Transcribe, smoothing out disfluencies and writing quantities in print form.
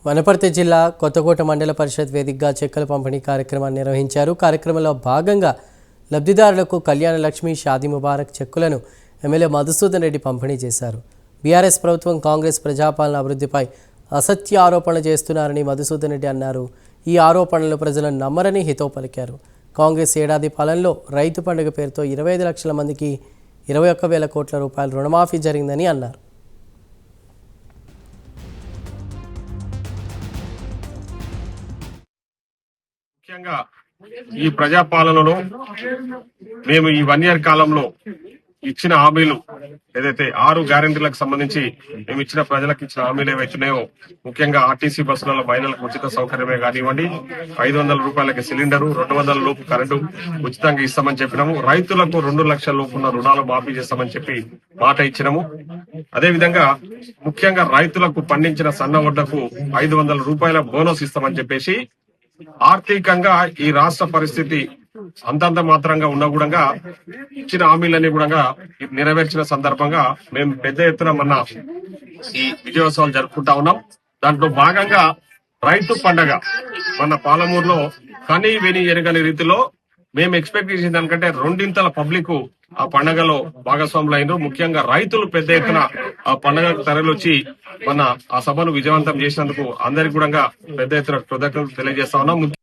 వనపర్తి జిల్లా కొత్తకోట మండల పరిషత్ వేదికగా చెక్కుల పంపిణీ కార్యక్రమాన్ని నిర్వహించారు. కార్యక్రమంలో భాగంగా లబ్ధిదారులకు కళ్యాణ లక్ష్మి, షాదీ ముబారక్ చెక్కులను ఎమ్మెల్యే మధుసూదన్ రెడ్డి పంపిణీ చేశారు. బీఆర్ఎస్ ప్రభుత్వం కాంగ్రెస్ ప్రజాపాలన అభివృద్ధిపై అసత్య ఆరోపణలు చేస్తున్నారని మధుసూదన్ రెడ్డి అన్నారు. ఈ ఆరోపణలు ప్రజలను నమ్మరని హితవు పలికారు. కాంగ్రెస్ ఏడాది పాలనలో రైతు పండుగ పేరుతో 25 లక్షల మందికి 21,000 కోట్ల రూపాయల రుణమాఫీ జరిగిందని అన్నారు. ముఖ్యంగా ఈ ప్రజాపాలనలో మేము ఈ 1 ఇయర్ కాలంలో ఇచ్చిన హామీలు ఏదైతే 6 గ్యారెంటీలకు సంబంధించి మేము ఇచ్చిన ప్రజలకు ఇచ్చిన హామీలు ఏవైతున్నాయో, ముఖ్యంగా ఆర్టీసీ బస్సులలో మహిళలకు ఉచిత సౌకర్యమే కానివ్వండి, 500 రూపాయలకి సిలిండరు, 200 లోపు కరెంటు ఉచితంగా ఇస్తామని చెప్పినాము. రైతులకు 2 లక్షల లోపు ఉన్న రుణాలు మాఫీ చేస్తామని చెప్పి మాట ఇచ్చినాము. అదేవిధంగా ముఖ్యంగా రైతులకు పండించిన సన్న వడ్లకు 500 రూపాయల బోనస్ ఇస్తామని చెప్పేసి ఆర్థికంగా ఈ రాష్ట్ర పరిస్థితి అంతంత మాత్రంగా ఉన్నా కూడా ఇచ్చిన హామీలన్నీ కూడా నెరవేర్చిన సందర్భంగా మేము పెద్ద ఎత్తున మొన్న ఈ విజయోత్సవాలు జరుపుకుంటా ఉన్నాం. దాంట్లో భాగంగా రైతు పండగ మన పాలమూరులో కని విని ఎరగని రీతిలో మేము ఎక్స్పెక్ట్ చేసిన దానికంటే 2 పబ్లిక్ ఆ పండగలో భాగస్వాములు అయినారు. ముఖ్యంగా రైతులు పెద్ద ఎత్తున ఆ పండగకు తరలివచ్చి మన ఆ సభను విజయవంతం చేసినందుకు అందరికీ కూడా పెద్ద ఎత్తున కృతజ్ఞతలు తెలియజేస్తా ఉన్నాం.